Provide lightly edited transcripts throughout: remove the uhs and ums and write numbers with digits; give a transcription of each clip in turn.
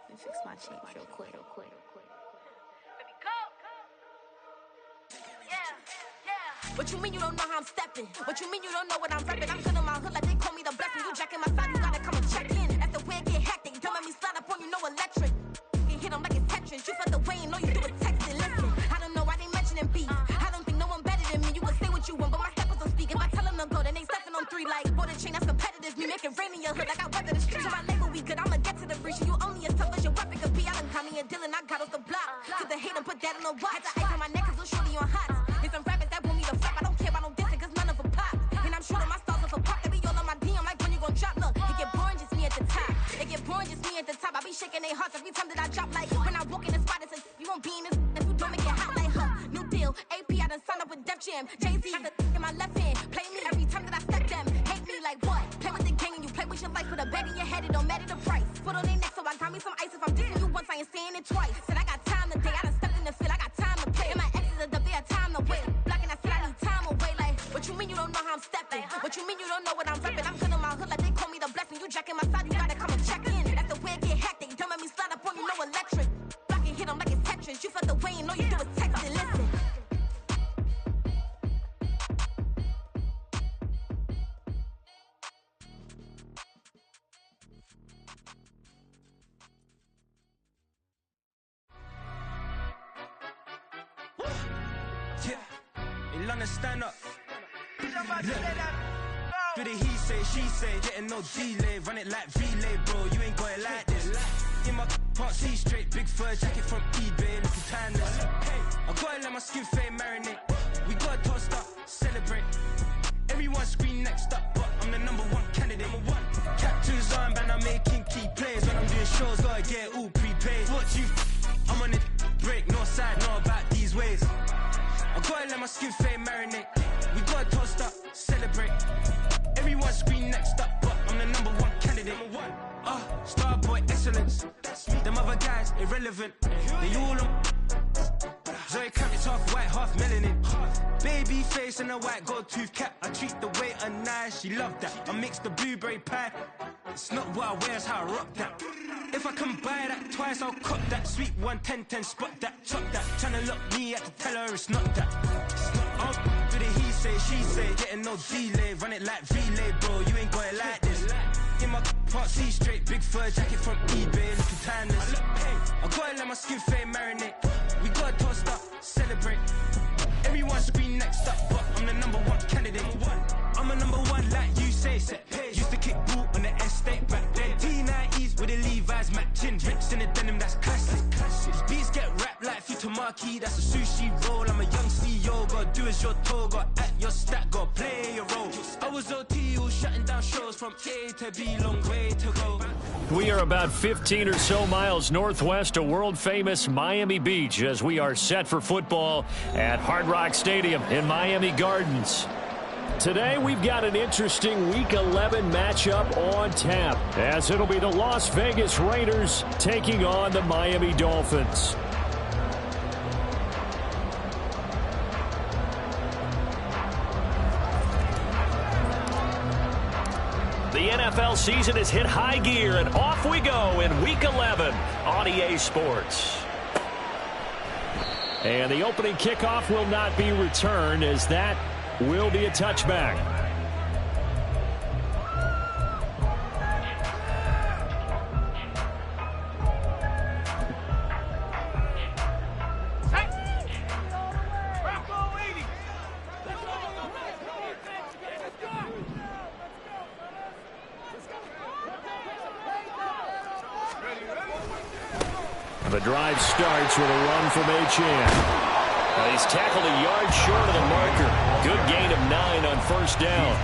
Let me fix my change real quick. What you mean you don't know how I'm stepping? What you mean you don't know what I'm repping? I'm good in my hood like they call me the blessing. You jacking my side, you gotta come and check in. That's the way it get hectic. Don't let me slide up on you, no electric. You hit them like it's Tetris. You felt the way and all you do is text it. Listen, I don't know why they mentioning beef. I don't think no one better than me. You can say what you want, but my steppers don't speak. If I tell them to go, then they stepping on 3 like border chain. That's competitive. Me make it rain in your hood like I weather the streets. So my label we good. I'ma get to the breach. You only as tough as your weapon could be. I done caught me a Dylan. I got off the block. Took the hate and put that on the watch. Had the ice on my neck 'cause little shorty on hot. There's some rappers that want me to flap. I don't care about no dissing 'cause none of them pop. And I'm shooting my stars off a pop. They be all on my DM like when you gon' drop. Look, it get boring just me at the top. It get boring just me at the top. I be shaking their hearts every time that I drop. Like when I walk in the spot, it's you won't be in this. If you don't make it hot like new deal. AP, I done signed up with Def Jam. Jay-Z got the in my left hand. Play me every time that I step them. Hate me like what? Play with the gang and you play with your life. Put a bag in your head, it don't matter the price. Put on their neck, so I got me some ice. If I'm dissing you once, I ain't saying it twice. Said I got time today. I done stepped in the field. I got time to play. And my exes are up there, time to wait. Blocking, I said I need time away. Like, what you mean you don't know how I'm stepping? What you mean you don't know what I'm repping? I'm good in my hood like they call me the blessing. You jacking my side, you gotta come and check in. That's the way it get hectic. Don't let me slide up on you, no electric. Blocking, hit them like it's Tetris. You felt the way and all you do is text it. Listen. In London, stand up. Look. Do the he say, she say, getting no delay. Run it like relay, bro. You ain't got it like this. In my can't see straight. Big fur jacket from eBay, looking timeless. I gotta let my skin fade marinate. We gotta toast up, celebrate. Everyone scream next up, but I'm the #1 candidate. Captain's armband, I'm making key plays. When I'm doing shows, gotta get all prepaid. What you? I'm on it break, no side, know about these ways. I gotta let my skin fade marinate. We gotta toast up, celebrate. Everyone scream next up, but I'm the #1 candidate. Starboy excellence. Them other guys irrelevant. They all on. Zoe Camp, it's half white, half melanin. Baby face and a white gold tooth cap. I treat the waiter nice, she love that. I mix the blueberry pie. It's not what I wear, it's how I rock that. If I can buy that twice, I'll cop that. Sweet 110, spot that, chop that. Tryna lock me, I have to tell her it's not that. Do the he say, she say, getting no delay. Run it like relay, bro, you ain't got it like this. In my can't see straight, big fur jacket from eBay, looking timeless. I gotta let my skin fade marinate. We gotta toast up, celebrate. Everyone scream next up, but I'm the #1 candidate. I'm a #1 like you say, set. Used to kick ball on the estate back then. T90s with the Levi's matching. Rips in the denim, that's classic. These beats get wrapped like Futamaki, that's a sushi roll. I'm a young CEO, gotta do as you're told. Gotta act your stat, gotta play your role. I was OT, all shutting down shows from A to B, long way to go. We are about 15 or so miles northwest of world-famous Miami Beach as we are set for football at Hard Rock Stadium in Miami Gardens. Today, we've got an interesting Week 11 matchup on tap, as it'll be the Las Vegas Raiders taking on the Miami Dolphins. The NFL season has hit high gear, and off we go in Week 11 on EA Sports. And the opening kickoff will not be returned, as that will be a touchback. The drive starts with a run from Achane. He's tackled a yard short of the marker. Good gain of 9 on first down.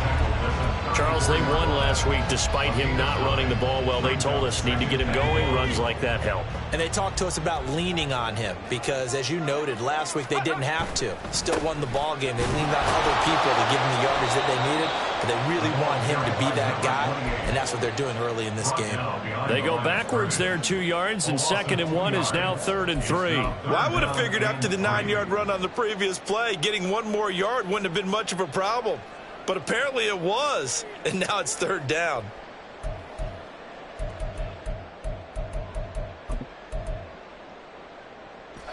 Charles, they won last week despite him not running the ball well. They told us need to get him going. Runs like that help. And they talked to us about leaning on him because, as you noted, last week they didn't have to. Still won the ball game. They leaned on other people to give him the yardage that they needed, but they really want him to be that guy, and that's what they're doing early in this game. They go backwards there 2 yards, and 2nd and 1 is now 3rd and 3. Well, I would have figured after the 9-yard run on the previous play, getting 1 more yard wouldn't have been much of a problem. But apparently it was, and now it's 3rd down.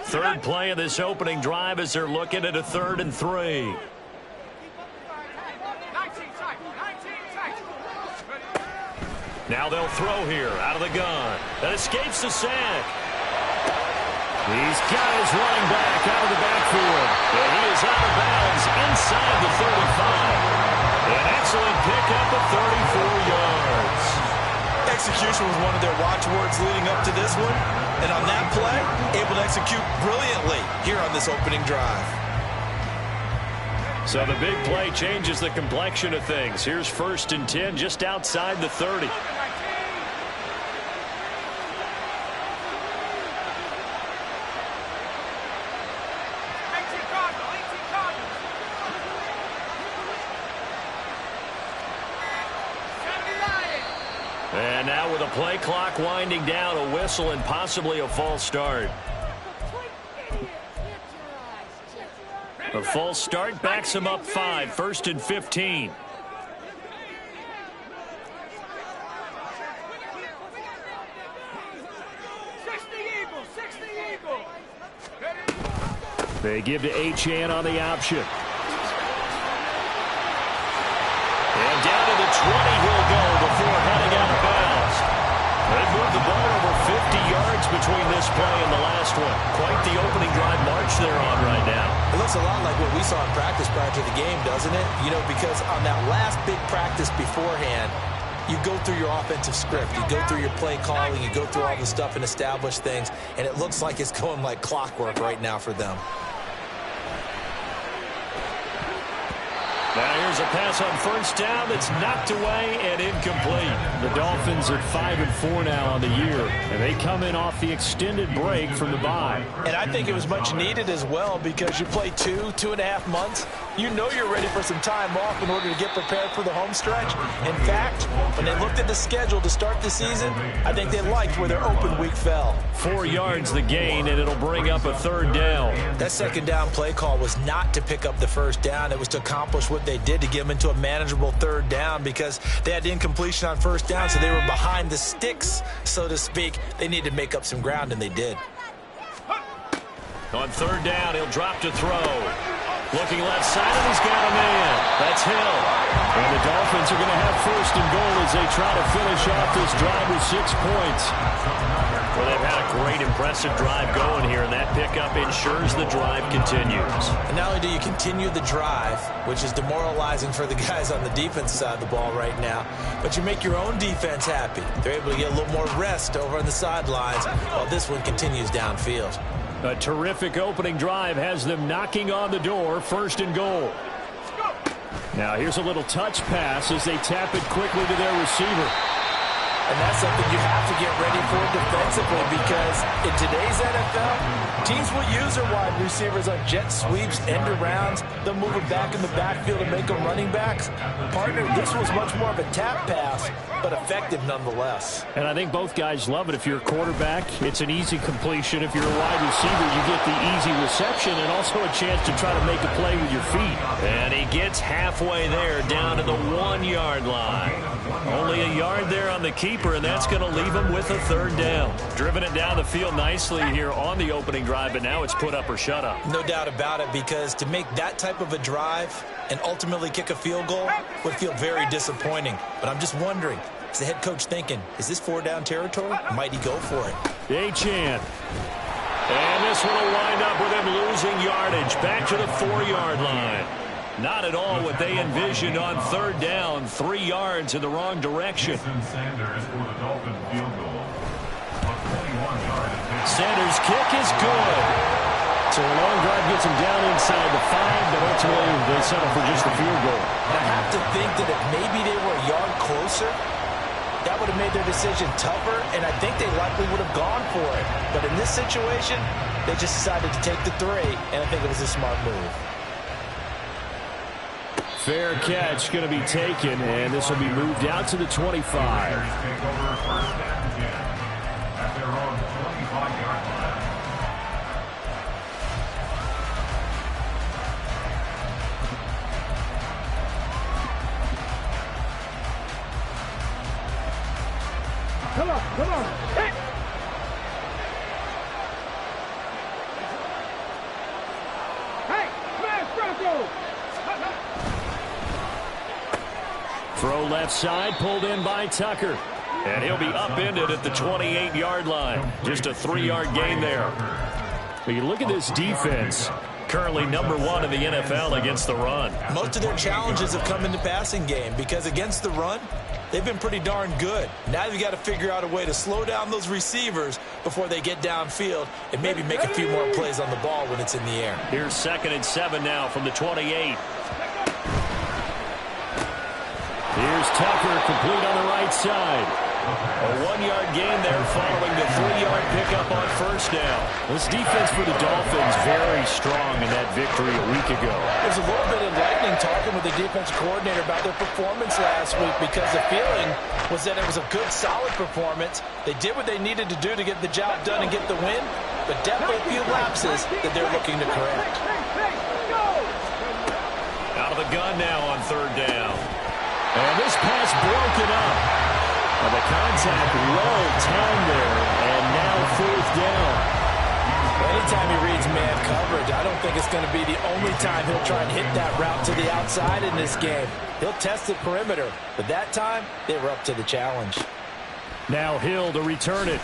Third play of this opening drive as they're looking at a 3rd and 3. Now they'll throw here out of the gun. That escapes the sack. He's got his running back out of the backfield. And he is out of bounds inside the 35. An excellent pickup of 34 yards. Execution was one of their watchwords leading up to this one. And on that play, able to execute brilliantly here on this opening drive. So the big play changes the complexion of things. Here's 1st and 10 just outside the 30. And now with a play clock winding down, a whistle and possibly a false start. A false start backs him up 5, 1st and 15. They give to Achane on the option. And down to the 20 he'll go before heading out of bounds. They've moved the ball over 50 yards between this play and the last one. Quite the opening drive march they're on right now. It looks a lot like what we saw in practice prior to the game, doesn't it? You know, because on that last big practice beforehand, you go through your offensive script. You go through your play calling. You go through all the stuff and establish things. And it looks like it's going like clockwork right now for them. Now here's a pass on 1st down that's knocked away and incomplete. The Dolphins are 5-4 now on the year, and they come in off the extended break from the bye. And I think it was much needed as well because you play 2.5 months. You know you're ready for some time off in order to get prepared for the home stretch. In fact, when they looked at the schedule to start the season, I think they liked where their open week fell. 4 yards the gain, and it'll bring up a 3rd down. That 2nd down play call was not to pick up the 1st down. It was to accomplish what they did to get them into a manageable 3rd down because they had incompletion on 1st down, so they were behind the sticks, so to speak. They needed to make up some ground, and they did. On 3rd down, he'll drop to throw. Looking left side, and he's got a man. That's Hill. And the Dolphins are going to have 1st and goal as they try to finish off this drive with 6 points. Well, they've had a great, impressive drive going here, and that pickup ensures the drive continues. And not only do you continue the drive, which is demoralizing for the guys on the defense side of the ball right now, but you make your own defense happy. They're able to get a little more rest over on the sidelines while this one continues downfield. A terrific opening drive has them knocking on the door, 1st and goal. Now here's a little touch pass as they tap it quickly to their receiver. And that's something you have to get ready for defensively because in today's NFL, teams will use their wide receivers on jet sweeps, end arounds. They'll move it back in the backfield and make them running backs. Partner, this was much more of a tap pass, but effective nonetheless. And I think both guys love it. If you're a quarterback, it's an easy completion. If you're a wide receiver, you get the easy reception and also a chance to try to make a play with your feet. And he gets halfway there, down to the 1-yard line. Only a yard there on the keeper, and that's going to leave him with a 3rd down. Driven it down the field nicely here on the opening drive, but now it's put up or shut up. No doubt about it, because to make that type of a drive and ultimately kick a field goal would feel very disappointing. But I'm just wondering, is the head coach thinking, is this 4-down territory? Might he go for it? Achane. And this one will wind up with him losing yardage back to the 4-yard line. Not at all what they envisioned on 3rd down. 3 yards in the wrong direction. Sanders' kick is good. So a long drive gets him down inside the 5, but ultimately they settle for just the field goal. I have to think that if maybe they were a yard closer, that would have made their decision tougher, and I think they likely would have gone for it. But in this situation, they just decided to take the 3, and I think it was a smart move. Fair catch going to be taken, and this will be moved out to the 25. Come on. Hey. Throw left side, pulled in by Tucker. And he'll be upended at the 28-yard line. Just a 3-yard gain there. But you look at this defense, currently number 1 in the NFL against the run. Most of their challenges have come in the passing game because against the run, they've been pretty darn good. Now you've got to figure out a way to slow down those receivers before they get downfield and maybe make a few more plays on the ball when it's in the air. Here's 2nd and 7 now from the 28. Here's Tucker, complete on the right side. A 1-yard gain there following the 3-yard pickup on first down. This defense for the Dolphins very strong in that victory a week ago. There's a little bit of lightning talking with the defense coordinator about their performance last week because the feeling was that it was a good, solid performance. They did what they needed to do to get the job done and get the win, but definitely a few lapses that they're looking to correct. Out of the gun now on 3rd down. And this pass broken up. And the contact well timed there, and now 4th down. Anytime he reads man coverage, I don't think it's going to be the only time he'll try and hit that route to the outside in this game. He'll test the perimeter, but that time they were up to the challenge. Now Hill to return it.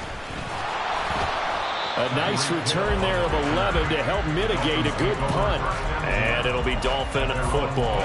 A nice return there of 11 to help mitigate a good punt. And it'll be Dolphin football.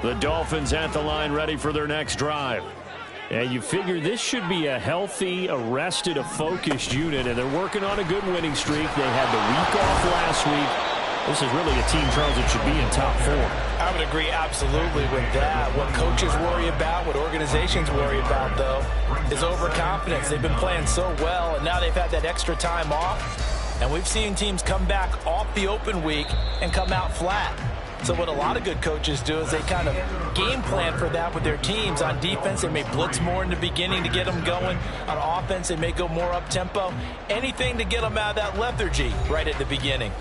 The Dolphins at the line ready for their next drive. And you figure this should be a healthy, arrested, a focused unit, and they're working on a good winning streak. They had the week off last week. This is really a team, Charles, that should be in top 4. I would agree absolutely with that. What coaches worry about, what organizations worry about, though, is overconfidence. They've been playing so well, and now they've had that extra time off. And we've seen teams come back off the open week and come out flat. So what a lot of good coaches do is they kind of game plan for that with their teams. On defense, they may blitz more in the beginning to get them going. On offense, they may go more up-tempo. Anything to get them out of that lethargy right at the beginning.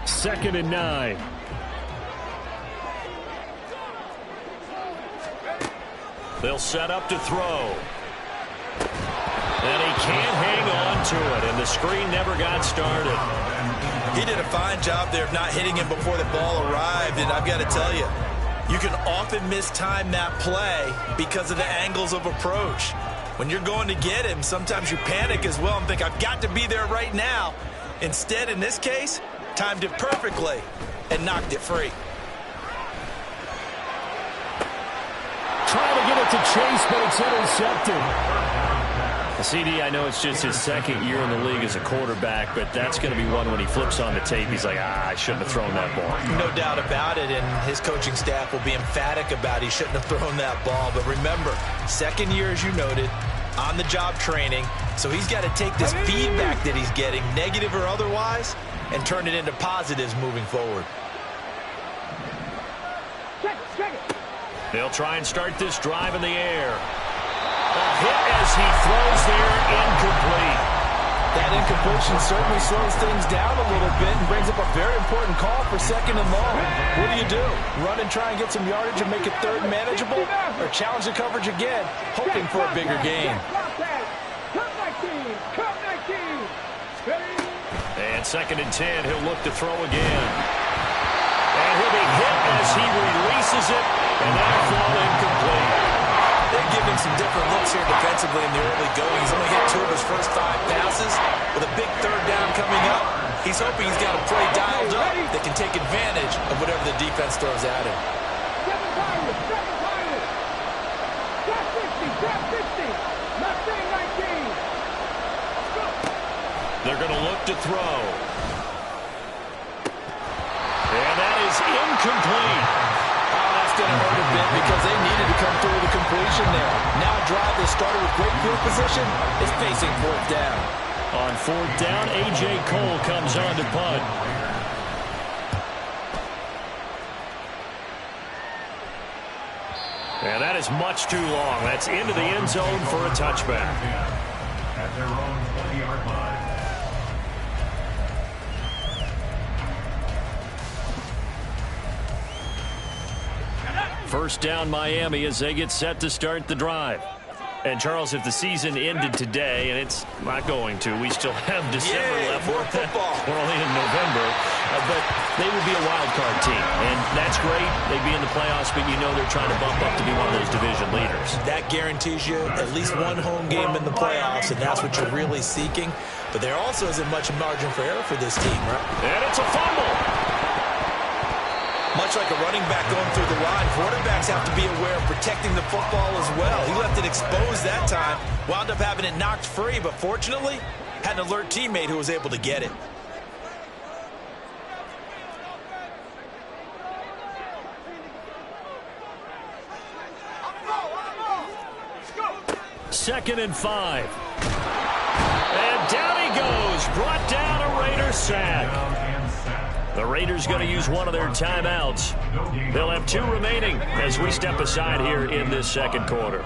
Second and 9. They'll set up to throw. And he can't hang on to it, and the screen never got started. He did a fine job there of not hitting him before the ball arrived, and I've got to tell you, you can often mistime that play because of the angles of approach. When you're going to get him, sometimes you panic as well and think, I've got to be there right now. Instead, in this case, timed it perfectly and knocked it free. Trying to get it to Chase, but it's intercepted. CD, I know it's just his 2nd year in the league as a quarterback, but that's going to be one when he flips on the tape. He's like, I shouldn't have thrown that ball. No doubt about it, and his coaching staff will be emphatic about he shouldn't have thrown that ball. But remember, 2nd year, as you noted, on-the-job training, so he's got to take this feedback that he's getting, negative or otherwise, and turn it into positives moving forward. They'll try and start this drive in the air. A hit as he throws there, incomplete. That incompletion certainly slows things down a little bit and brings up a very important call for 2nd and long. What do? Run and try and get some yardage and make it 3rd manageable? Or challenge the coverage again, hoping for a bigger gain? And 2nd and 10, he'll look to throw again. And he'll be hit as he releases it, and that'll fall incomplete. They're giving some different looks here defensively in the early going. He's only hit 2 of his first 5 passes. With a big 3rd down coming up, he's hoping he's got a play dialed up that can take advantage of whatever the defense throws at him. They're going to look to throw. And that is incomplete. Going to hurt a bit because they needed to come through with a completion there. Now a drive that started with great field position is facing 4th down. On 4th down, A.J. Cole comes on to punt. And that is much too long. That's into the end zone for a touchback. At their own 20-yard line. First down, Miami, as they get set to start the drive. And, Charles, if the season ended today, and it's not going to, we still have December left. More football. We're only in November. But they would be a wild card team. And that's great. They'd be in the playoffs, but you know they're trying to bump up to be one of those division leaders. That guarantees you at least one home game in the playoffs, and that's what you're really seeking. But there also isn't much margin for error for this team, right? And it's a fumble. Much like a running back going through the line, quarterbacks have to be aware of protecting the football as well. He left it exposed that time, wound up having it knocked free, but fortunately, had an alert teammate who was able to get it. Second and 5. And down he goes. Brought down a Raider sack. The Raiders going to use one of their timeouts. They'll have 2 remaining as we step aside here in this second quarter.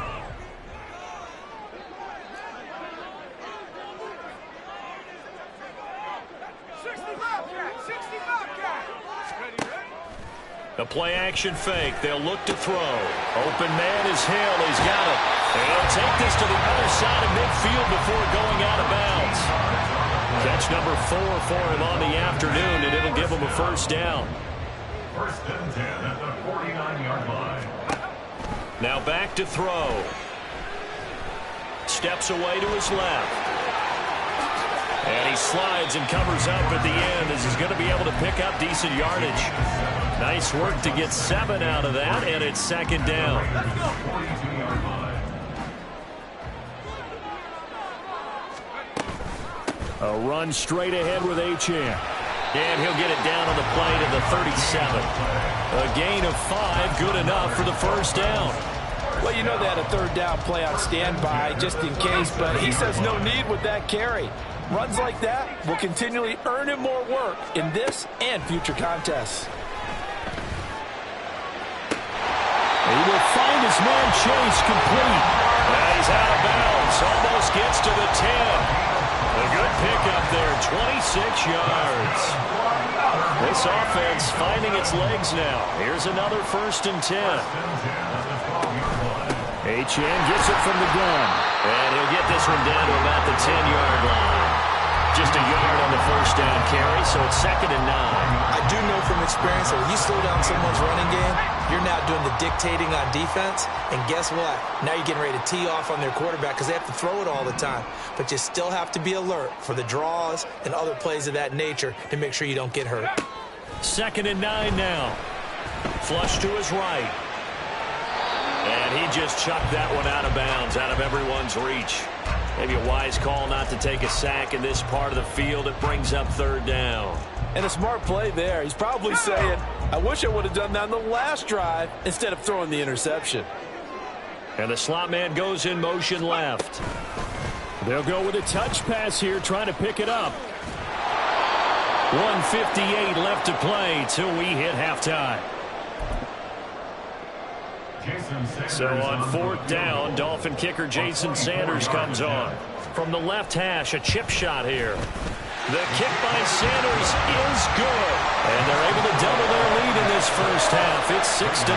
A play-action fake. They'll look to throw. Open man is Hill. He's got it. They'll take this to the other side of midfield before going out of bounds. Catch number 4 for him on the afternoon, and it'll give him a first down. First and 10 at the 49-yard line. Now back to throw. Steps away to his left. And he slides and covers up at the end as he's going to be able to pick up decent yardage. Nice work to get 7 out of that, and it's second down. A run straight ahead with Achane. And he'll get it down on the play to the 37. A gain of 5, good enough for the first down. Well, you know they had a third down play on standby just in case, but he says no need with that carry. Runs like that will continually earn him more work in this and future contests. He will find his man Chase complete. And he's out of bounds. Almost gets to the 10. A good pickup there, 26 yards. This offense finding its legs now. Here's another first and 10. Achane gets it from the gun. And he'll get this one down to about the 10-yard line. Just a yard on the first down carry, so it's second and 9. I do know from experience that when you slow down someone's running game, you're now doing the dictating on defense, and guess what? Now you're getting ready to tee off on their quarterback because they have to throw it all the time. But you still have to be alert for the draws and other plays of that nature to make sure you don't get hurt. Second and 9 now. Flush to his right. And he just chucked that one out of bounds, out of everyone's reach. Maybe a wise call not to take a sack in this part of the field. It brings up third down. And a smart play there. He's probably saying, I wish I would have done that on the last drive instead of throwing the interception. And the slot man goes in motion left. They'll go with a touch pass here, trying to pick it up. 1:58 left to play till we hit halftime. So on 4th down, Dolphin kicker Jason Sanders comes on. From the left hash, a chip shot here. The kick by Sanders is good. And they're able to double their lead in this first half. It's 6-0.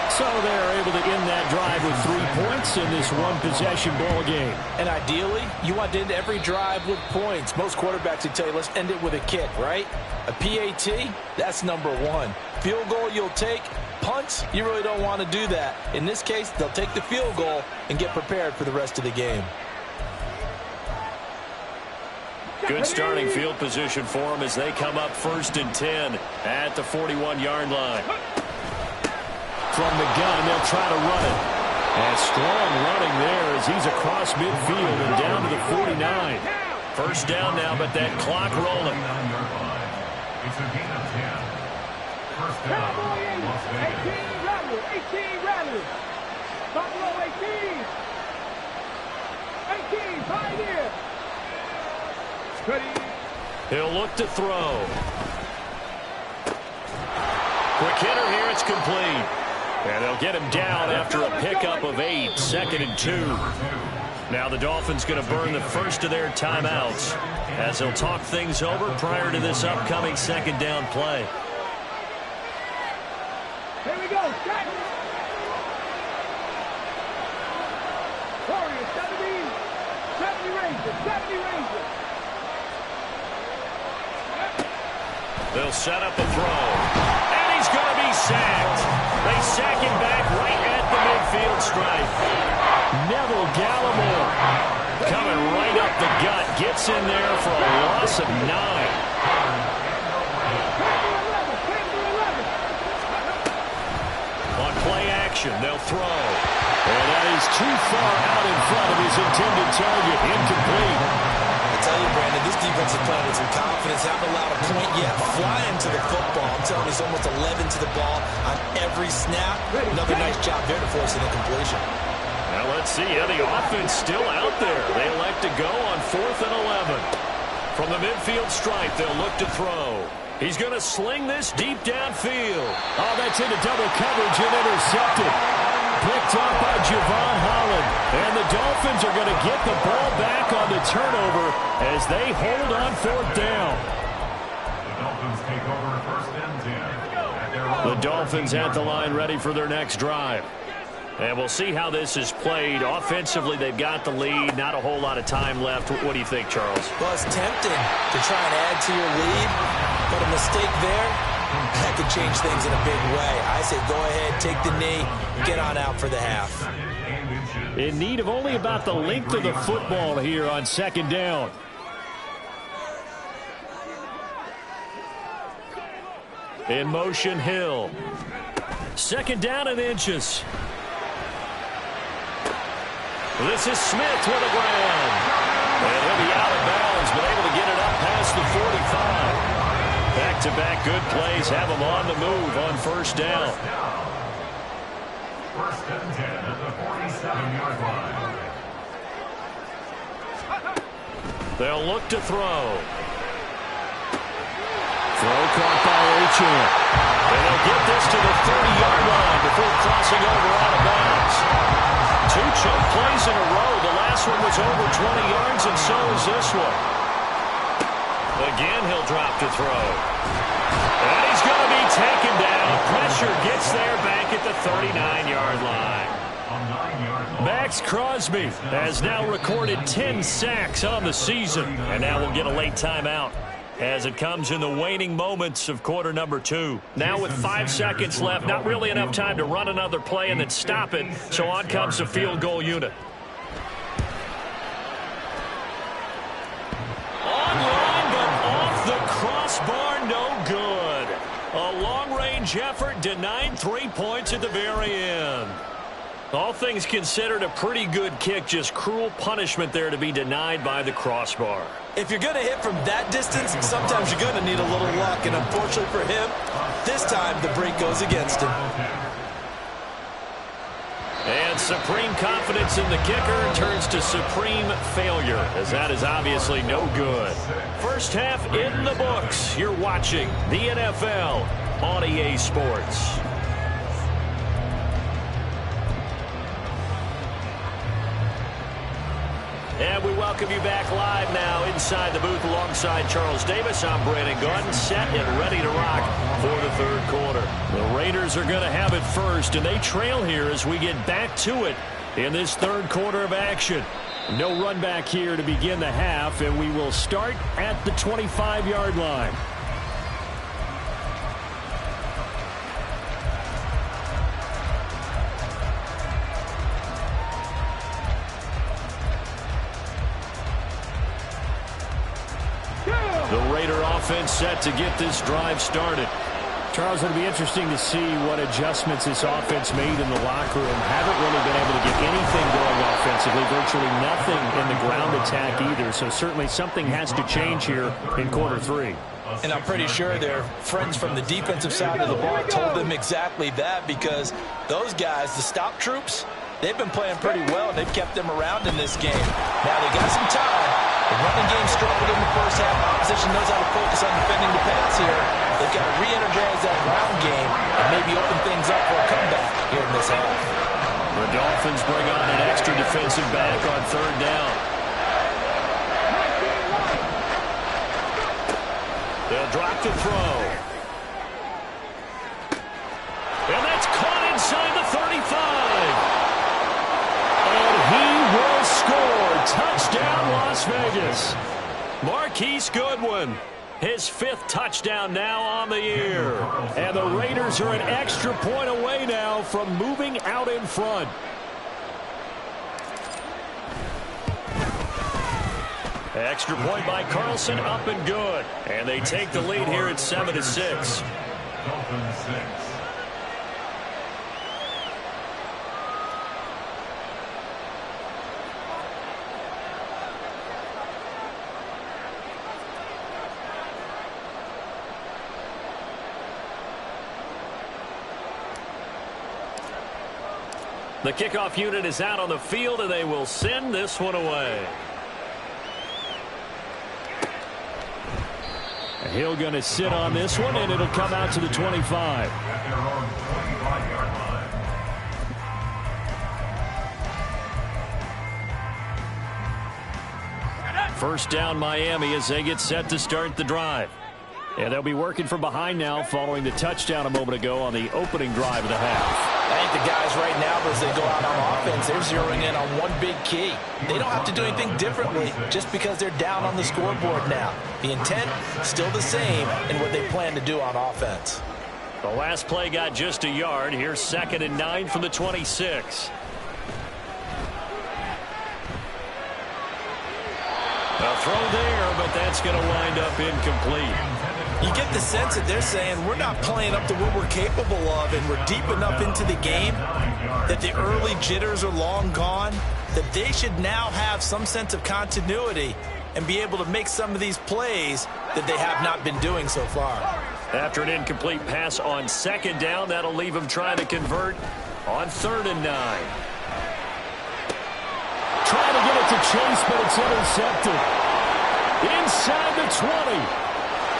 So they're able to end that drive with 3 points in this one-possession ball game. And ideally, you want to end every drive with points. Most quarterbacks would tell you, let's end it with a kick, right? A PAT, that's number 1. Field goal you'll take. Punts, you really don't want to do that. In this case, they'll take the field goal and get prepared for the rest of the game. Good starting field position for them as they come up 1st and 10 at the 41-yard line. From the gun, they'll try to run it. And strong running there as he's across midfield and down to the 49. First down now, but that clock rolling. It's a gain of 10. First down, Las Vegas. 18 rattle. Buffalo 18. 18, right here. He'll look to throw. Quick hitter here, it's complete. And they'll get him down after a pickup of 8, 2nd and 2. Now the Dolphins going to burn the first of their timeouts as they'll talk things over prior to this upcoming 2nd down play. Here we go. Set. Warriors, 70 Rangers, 70 Rangers. They'll set up a throw. And he's going to be sacked. They sack him back right at the midfield stripe. Neville Gallimore coming right up the gut. Gets in there for a loss of 9. On play action, they'll throw. And that is too far out in front of his intended target. Incomplete. I tell you, Brandon, this defense is playing with some confidence. Haven't allowed a point yet. Flying to the football. I'm telling you, he's almost 11 to the ball on every snap. Another nice job there to force an incompletion. Now let's see. Yeah, the offense still out there. They elect to go on 4th and 11. From the midfield stripe, they'll look to throw. He's going to sling this deep downfield. Oh, that's into double coverage and intercepted. Picked up by Javon Holland. And the Dolphins are going to get the ball back on the turnover as they hold on 4th down. The Dolphins take over 1st and 10. The Dolphins at the line ready for their next drive. And we'll see how this is played. Offensively, they've got the lead. Not a whole lot of time left. What do you think, Charles? Well, it's tempting to try and add to your lead, but a mistake there, that could change things in a big way. I say go ahead, take the knee, get on out for the half. In need of only about the length of the football here on 2nd down. In motion, Hill. 2nd down and inches. This is Smith with a ground. And he'll be out of bounds, but able to get it up past the 45. Back-to-back good plays have him on the move on 1st down. 1st and 10 at the 47-yard line. They'll look to throw. Throw caught by Achane. And they'll get this to the 30-yard line before crossing over out of bounds. 2 choke plays in a row. The last one was over 20 yards, and so is this one. Again, he'll drop to throw. And he's going to be taken down. Pressure gets there back at the 39-yard line. Max Crosby has now recorded 10 sacks on the season. And now we'll get a late timeout as it comes in the waning moments of quarter number 2. Now with 5 seconds left, not really enough time to run another play and then stop it. So on comes the field goal unit. Online, but off the crossbar, no good. A long-range effort denied 3 points at the very end. All things considered, a pretty good kick, just cruel punishment there to be denied by the crossbar. If you're going to hit from that distance, sometimes you're going to need a little luck, and unfortunately for him, this time the break goes against him. And supreme confidence in the kicker turns to supreme failure, as that is obviously no good. First half in the books. You're watching the NFL on EA Sports. And we welcome you back live now inside the booth alongside Charles Davis. I'm Brandon Gaudin, set and ready to rock for the 3rd quarter. The Raiders are going to have it first, and they trail here as we get back to it in this 3rd quarter of action. No run back here to begin the half, and we will start at the 25-yard line. The Raider offense set to get this drive started. Charles, it'll be interesting to see what adjustments this offense made in the locker room. Haven't really been able to get anything going offensively, virtually nothing in the ground attack either. So certainly something has to change here in quarter 3. And I'm pretty sure their friends from the defensive side of the ball told them exactly that, because those guys, the stop troops, they've been playing pretty well, and they've kept them around in this game. Now they got some time, The running game struggled in the first half. Opposition knows how to focus on defending the pass here. They've got to re-energize that ground game and maybe open things up for a comeback here in this half. The Dolphins bring on an extra defensive back on third down. They'll drop the throw. And that's caught inside the 35. And he will score. Touchdown, Las Vegas. Marquise Goodwin, his 5th touchdown now on the year. And the Raiders are an extra point away now from moving out in front. Extra point by Carlson, up and good. And they take the lead here at 7-6. Dolphins 6. The kickoff unit is out on the field, and they will send this one away. Hill going to sit on this one, and it'll come out to the 25. At their own 25-yard line. First down, Miami, as they get set to start the drive. And they'll be working from behind now following the touchdown a moment ago on the opening drive of the half. I think the guys right now, as they go out on offense, they're zeroing in on one big key. They don't have to do anything differently just because they're down on the scoreboard now. The intent, still the same in what they plan to do on offense. The last play got just a yard. Here's 2nd and 9 from the 26. A throw there, but that's going to wind up incomplete. You get the sense that they're saying we're not playing up to what we're capable of, and we're deep enough into the game that the early jitters are long gone, that they should now have some sense of continuity and be able to make some of these plays that they have not been doing so far. After an incomplete pass on 2nd down, that'll leave them trying to convert on 3rd and 9. Trying to get it to Chase, but it's intercepted. Inside the 20.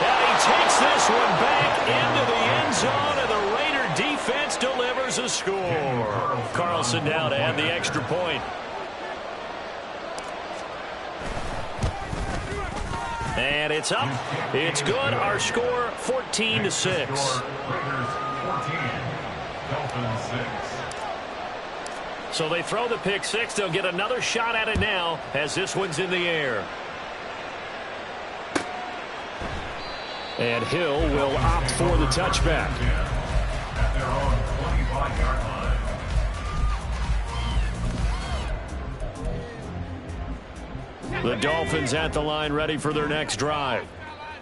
And he takes this one back into the end zone, and the Raider defense delivers a score. Carlson down to add the extra point. And it's up. It's good. Our score, 14-6. Raiders 14, Dolphins 6. So they throw the pick six. They'll get another shot at it now as this one's in the air. And Hill will opt for the touchback. At their own 25-yard line. The Dolphins at the line ready for their next drive.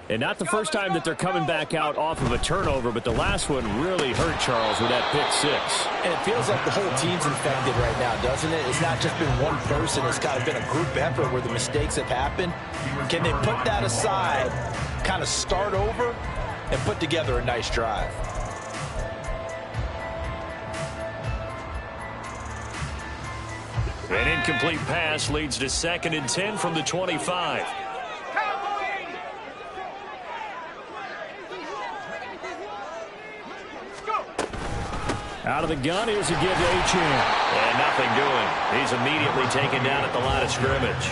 And not the first time that they're coming back out off of a turnover, but the last one really hurt Charles with that pick six. And it feels like the whole team's infected right now, doesn't it? It's not just been one person. It's kind of been a group effort where the mistakes have happened. Can they put that aside, kind of start over, and put together a nice drive? An incomplete pass leads to 2nd and 10 from the 25. Out of the gun, here's a give to Achane. And nothing doing. He's immediately taken down at the line of scrimmage.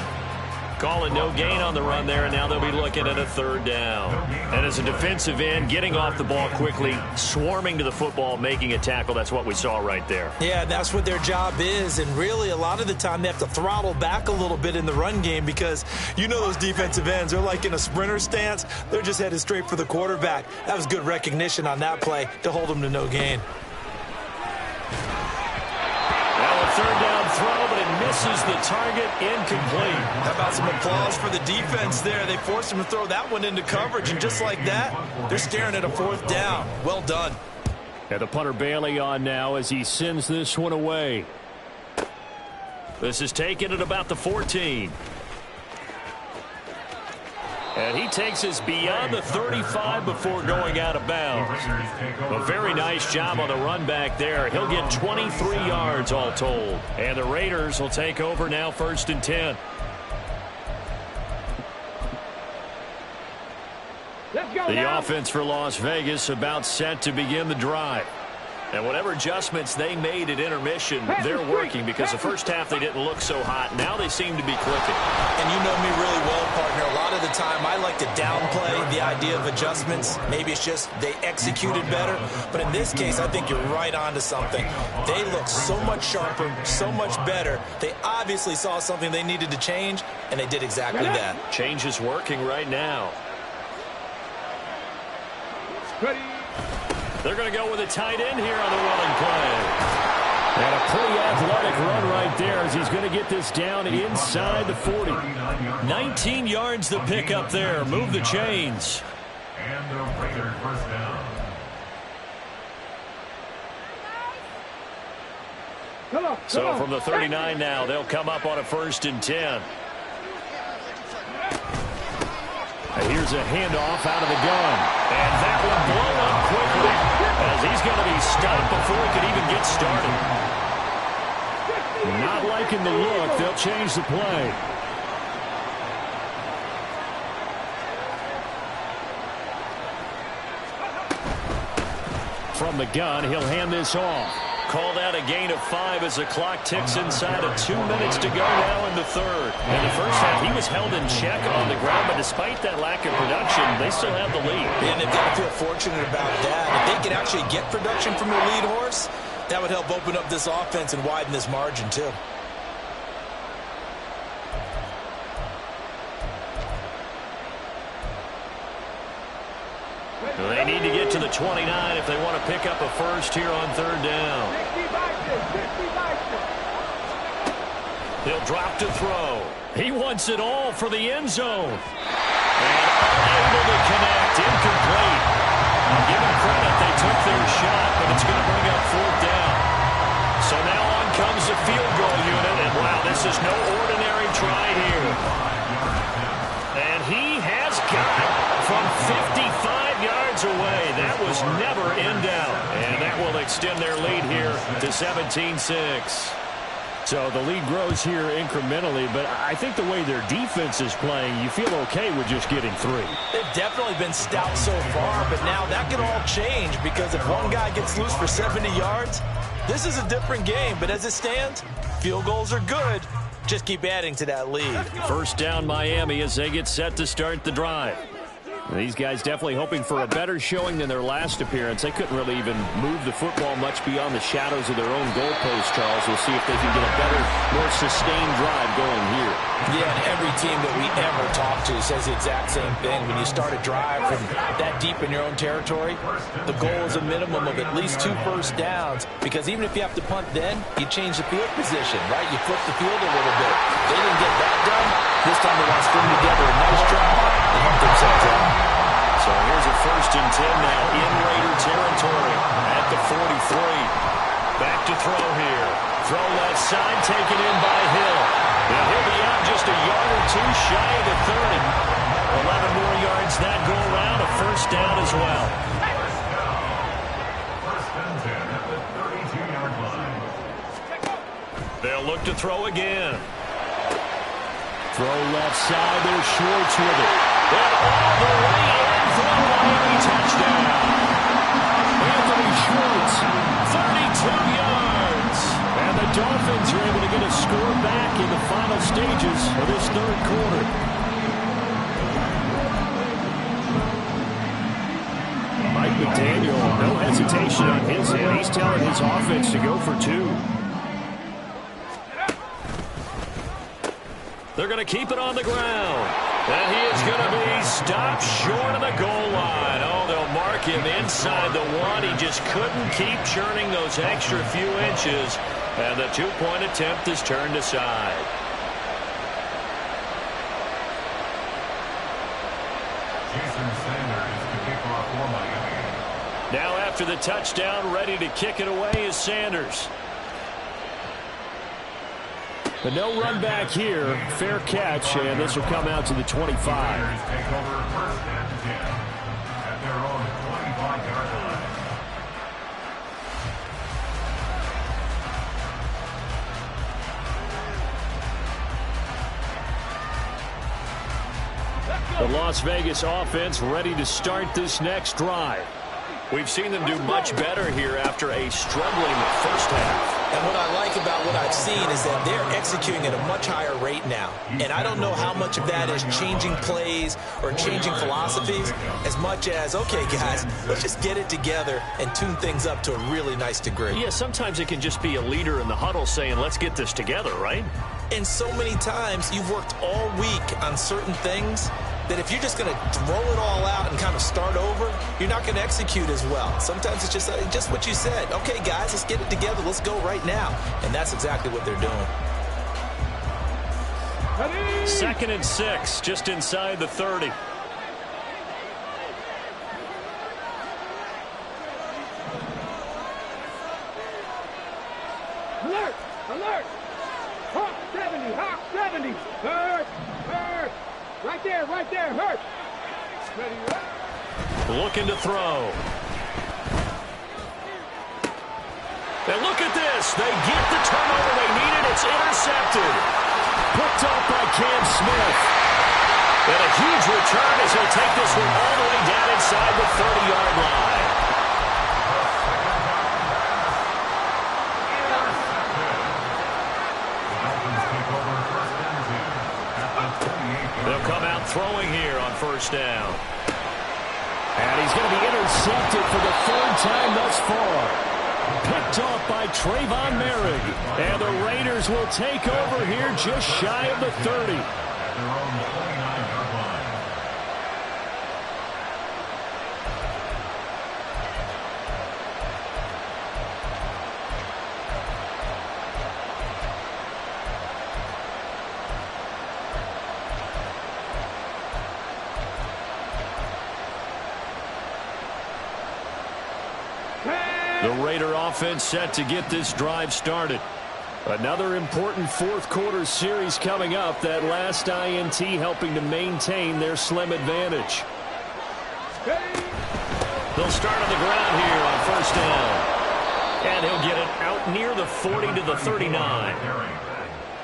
Calling no gain on the run there, and now they'll be looking at a 3rd down. And as a defensive end, getting off the ball quickly, swarming to the football, making a tackle, that's what we saw right there. Yeah, that's what their job is, and really a lot of the time they have to throttle back a little bit in the run game because you know those defensive ends, they're like in a sprinter stance. They're just headed straight for the quarterback. That was good recognition on that play to hold them to no gain. Now a 3rd down throw, but it misses the target, incomplete. How about some applause for the defense there? They forced him to throw that one into coverage, and just like that, they're staring at a 4th down. Well done. And the punter Bailey on now as he sends this one away. This is taken at about the 14. And he takes us beyond the 35 before going out of bounds. A very nice job on the run back there. He'll get 23 yards all told. And the Raiders will take over now 1st and 10. The offense for Las Vegas about set to begin the drive. And whatever adjustments they made at intermission, they're working, because the first half they didn't look so hot. Now they seem to be clicking. And you know me really well, partner. A lot of the time I like to downplay the idea of adjustments. Maybe it's just they executed better. But in this case, I think you're right on to something. They look so much sharper, so much better. They obviously saw something they needed to change, and they did exactly that. Change is working right now. Ready. They're going to go with a tight end here on the running play. And a pretty athletic run right there as he's going to get this down inside the 40. 19 yards to pick up there. Move the chains. And the Raiders first down. So from the 39 now, they'll come up on a 1st and 10. Here's a handoff out of the gun. And that one blown up quickly as he's going to be stopped before he could even get started. Not liking the look. They'll change the play. From the gun, he'll hand this off. Called out a gain of 5 as the clock ticks inside of 2 minutes to go now in the 3rd. In the first half, he was held in check on the ground, but despite that lack of production, they still have the lead. And they've got to feel fortunate about that. If they can actually get production from their lead horse, that would help open up this offense and widen this margin too. They need to get to the 29 if they want to pick up a first here on 3rd down. He'll drop to throw. He wants it all for the end zone. And unable to connect. Incomplete. I'll give them credit. They took their shot, but it's going to bring up 4th down. So now on comes the field goal unit. And wow, this is no ordinary try here. And he has got it from 55 yards away. That was never in doubt. And that will extend their lead here to 17-6. So the lead grows here incrementally, but I think the way their defense is playing, you feel okay with just getting 3. They've definitely been stout so far, but now that can all change, because if one guy gets loose for 70 yards, this is a different game. But as it stands, field goals are good. Just keep adding to that lead. 1st down Miami as they get set to start the drive. These guys definitely hoping for a better showing than their last appearance. They couldn't really even move the football much beyond the shadows of their own goalpost, Charles. We'll see if they can get a better, more sustained drive going here. Yeah, and every team that we ever talk to says the exact same thing. When you start a drive from that deep in your own territory, the goal is a minimum of at least 2 first downs, because even if you have to punt then, you change the field position, right? You flip the field a little bit. They didn't get that done. This time they want to string together a nice drive and help themselves out. So here's a 1st and 10 now in Raider territory at the 43. Back to throw here. Throw left side, taken in by Hill. And he'll be out just a yard or 2 shy of the 30. 11 more yards that go around, a 1st down as well. First and 10 at the 32-yard line. They'll look to throw again. Throw left side, there's Schwartz with it. And all the way in for a Miami touchdown. Anthony Schwartz, 32 yards. And the Dolphins are able to get a score back in the final stages of this 3rd quarter. Mike McDaniel, no hesitation on his end. He's telling his offense to go for 2. They're going to keep it on the ground. And he is going to be stopped short of the goal line. Oh, they'll mark him inside the 1. He just couldn't keep churning those extra few inches. And the 2-point attempt is turned aside. Jason Sanders to kick off for Miami. Now after the touchdown, ready to kick it away is Sanders. But no run back here. Fair catch, and this will come out to the 25. Raiders take over 1st and 10 at their own 25-yard line. Let's The Las Vegas offense ready to start this next drive. We've seen them do much better here after a struggling first half. And what I like about what I've seen is that they're executing at a much higher rate now. And I don't know how much of that is changing plays or changing philosophies as much as, okay, guys, let's just get it together and tune things up to a really nice degree. Yeah, sometimes it can just be a leader in the huddle saying, let's get this together, right? And so many times you've worked all week on certain things that if you're just going to throw it all out and kind of start over, you're not going to execute as well. Sometimes it's just what you said. Okay, guys, let's get it together. Let's go right now. And that's exactly what they're doing. 2nd and 6, just inside the 30. Alert! Alert! Hawk 70! Hawk 70! Hurt! Hurt! Right there, hurt! Ready, Looking to throw. And look at this. They get the turnover they needed. It's intercepted. Picked up by Cam Smith. And a huge return as he'll take this one all the way down inside the 30-yard line. They'll come out throwing here on 1st down. And he's going to be intercepted for the 3rd time thus far. Picked off by Trayvon Merrick. And the Raiders will take over here just shy of the 30. Their own 29-yard line. The Raider offense set to get this drive started. Another important 4th quarter series coming up. That last INT helping to maintain their slim advantage. They'll start on the ground here on 1st down. And he'll get it out near the 40 to the 39.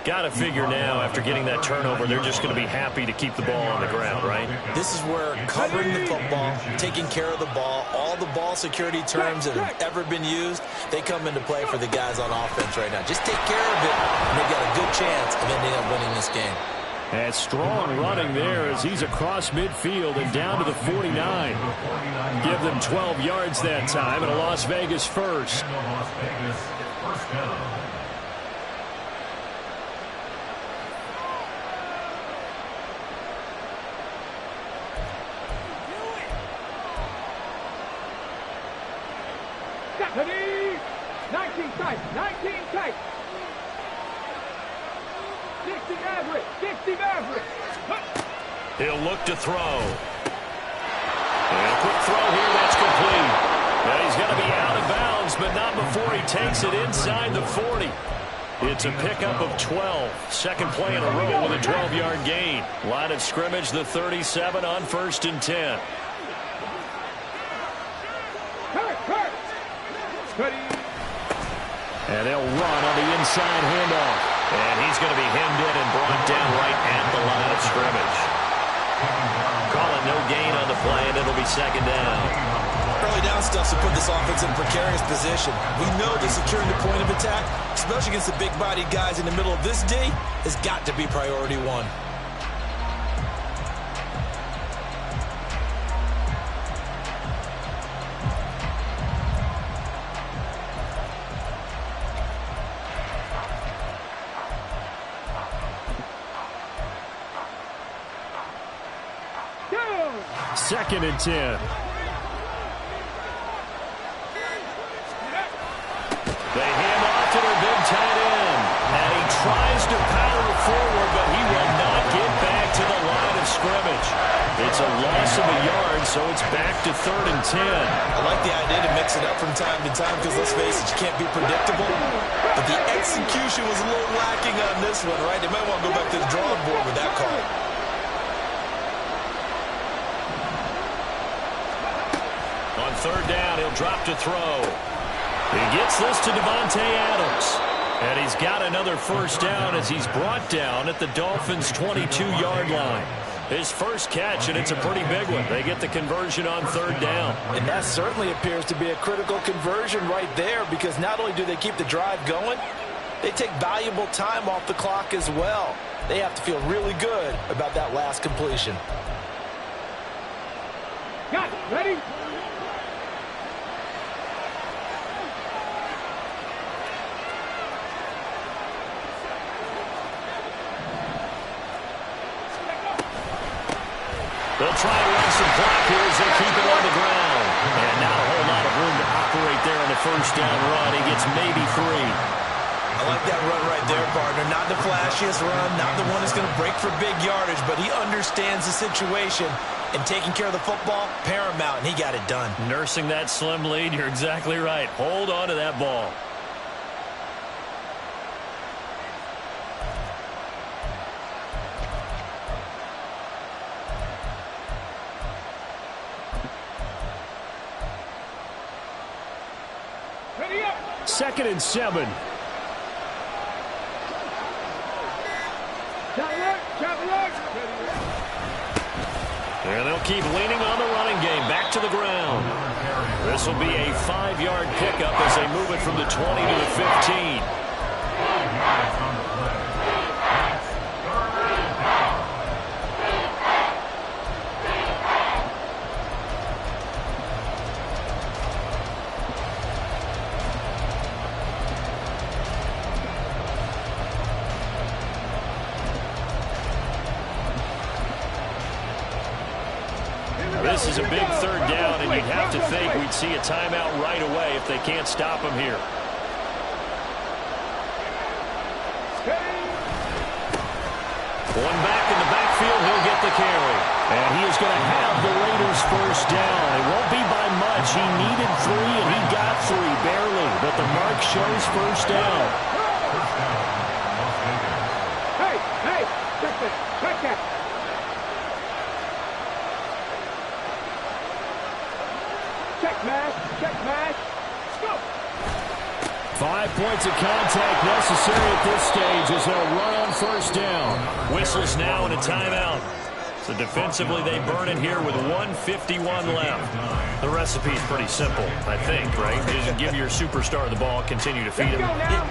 Got to figure now, after getting that turnover, they're just going to be happy to keep the ball on the ground, right? This is where covering the football, taking care of the ball, all the ball security terms that have ever been used, they come into play for the guys on offense right now. Just take care of it, and they've got a good chance of ending up winning this game. And strong running there as he's across midfield and down to the 49. Give them 12 yards that time, and a Las Vegas first. Las Vegas, 1st down. Stephanie! 19 tight! 19 tight! 60 average! 60 average! He'll look to throw. And a quick throw here, that's complete. Now he's going to be out of bounds, but not before he takes it inside the 40. It's a pickup of 12. 2nd play in a row with a 12-yard gain. Line of scrimmage, the 37 on 1st and 10. And they'll run on the inside handoff. And he's going to be hemmed in and brought down right at the line of scrimmage. Calling no gain on the play, and it'll be 2nd down. Early down stuff to put this offense in a precarious position. We know that securing the point of attack, especially against the big-bodied guys in the middle of this D, has got to be priority 1. Second and 10. They hand off to their big tight end. And he tries to power forward, but he will not get back to the line of scrimmage. It's a loss of a yard, so it's back to 3rd and 10. I like the idea to mix it up from time to time because, let's face it, you can't be predictable. But the execution was a little lacking on this one, right? They might want to go back to the drawing board with that call. On 3rd down, he'll drop to throw. He gets this to Devontae Adams. And he's got another 1st down as he's brought down at the Dolphins' 22-yard line. His first catch, and it's a pretty big one. They get the conversion on third down. And that certainly appears to be a critical conversion right there, because not only do they keep the drive going, they take valuable time off the clock as well. They have to feel really good about that last completion. Got it. Ready? They'll try to run some clock here as they keep it on the ground. And not a whole lot of room to operate there on the first down run. He gets maybe 3. I like that run right there, partner. Not the flashiest run, not the one that's going to break for big yardage, but he understands the situation, and taking care of the football, paramount, and he got it done. Nursing that slim lead, you're exactly right. Hold on to that ball. Ready up. 2nd and 7. And they'll keep leaning on the running game. Back to the ground. This will be a 5-yard pickup as they move it from the 20 to the 15. 5 yards on the play. Third down. This is a big third down, and you'd have to think we'd see a timeout right away if they can't stop him here. One back in the backfield, he'll get the carry. And he is going to have the Raiders first down. It won't be by much. He needed 3, and he got 3, barely. But the mark shows first down. Hey, check this. Check that. Check match. Go. 5 points of contact necessary at this stage as they'll run on first down. Whistles now and a timeout. So defensively, they burn it here with 1:51 left. The recipe's pretty simple, I think, right? Just give your superstar the ball, continue to feed him.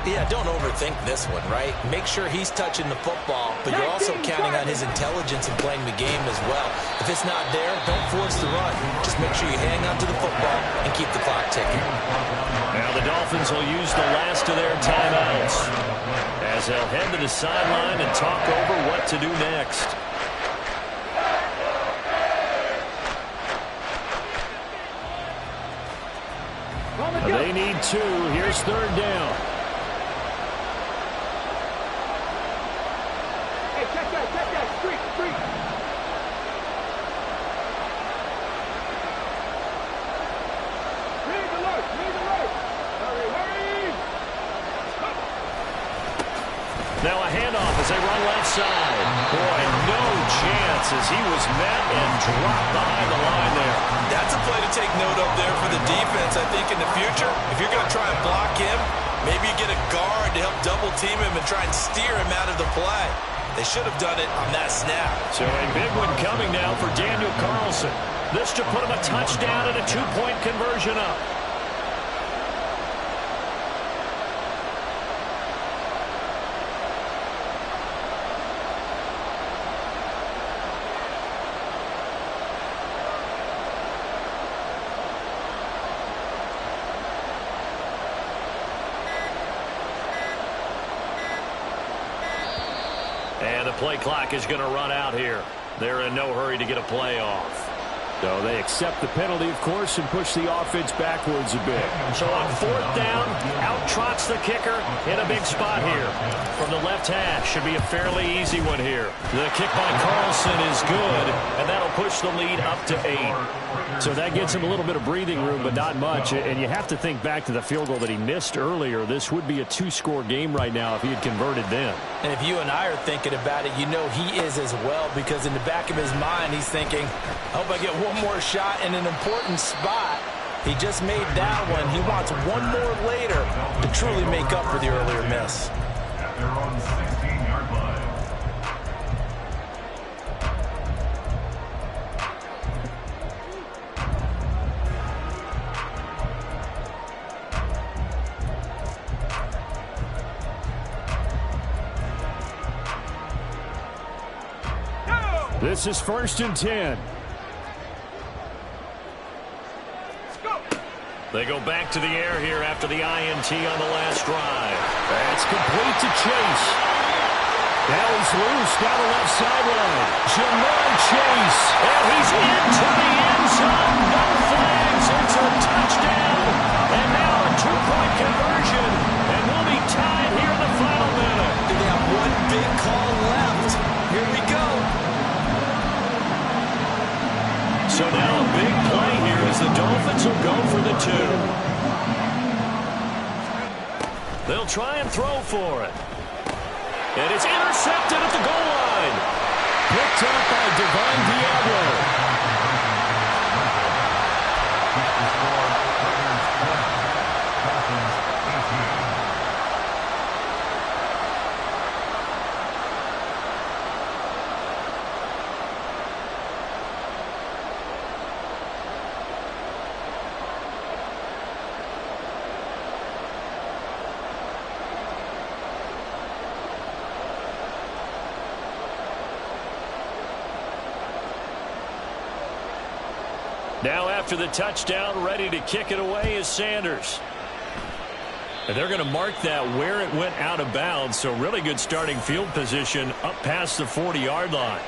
Yeah, don't overthink this one, right? Make sure he's touching the football, but you're also counting on his intelligence in playing the game as well. If it's not there, don't force the run. Just make sure you hang on to the football and keep the clock ticking. Now the Dolphins will use the last of their timeouts as they'll head to the sideline and talk over what to do next. They need 2. Here's third down. Hey, check that. Street. Lead alert. Hurry. Now a handoff as they run left side. Boy, no chance as he was met and dropped behind the line there. That's a play to take note of there for the defense, I think, in the future. If you're going to try and block him, maybe you get a guard to help double team him and try and steer him out of the play. They should have done it on that snap. So a big one coming now for Daniel Carlson. This to put him a touchdown and a 2-point conversion up. And the play clock is going to run out here. They're in no hurry to get a play off. So they accept the penalty, of course, and push the offense backwards a bit. So on fourth down, out trots the kicker in a big spot here. From the left hash, should be a fairly easy one here. The kick by Carlson is good, and that'll push the lead up to 8. So that gets him a little bit of breathing room, but not much. And you have to think back to the field goal that he missed earlier. This would be a 2-score game right now if he had converted then. And if you and I are thinking about it, you know he is as well, because in the back of his mind, he's thinking, I hope I get one more shot in an important spot. He just made that one. He wants one more later to truly make up for the earlier miss. At their own 16-yard line. This is 1st and 10. They go back to the air here after the INT on the last drive. That's complete to Chase. Now he's loose down the left sideline. Jamar Chase. And he's into the end zone. No flags. It's a touchdown. And now a 2-point conversion. And we'll be tied here in the final minute. They have one big call left. Here we go. So now a big play here as the Dolphins will go for the 2. They'll try and throw for it. And it's intercepted at the goal line. Picked up by Devon Diablo. Now after the touchdown, ready to kick it away is Sanders. And they're going to mark that where it went out of bounds, so really good starting field position up past the 40-yard line.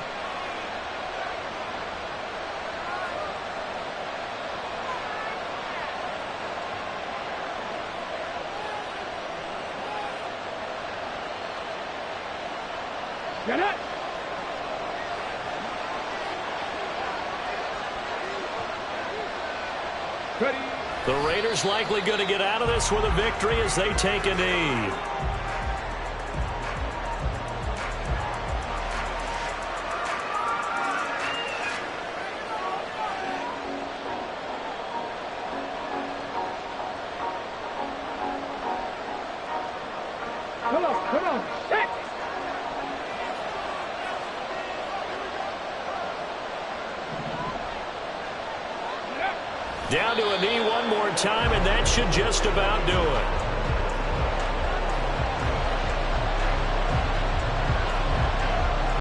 Get it! Ready. The Raiders likely going to get out of this with a victory as they take a knee. Come on, set! Down to a knee one more time, and that should just about do it.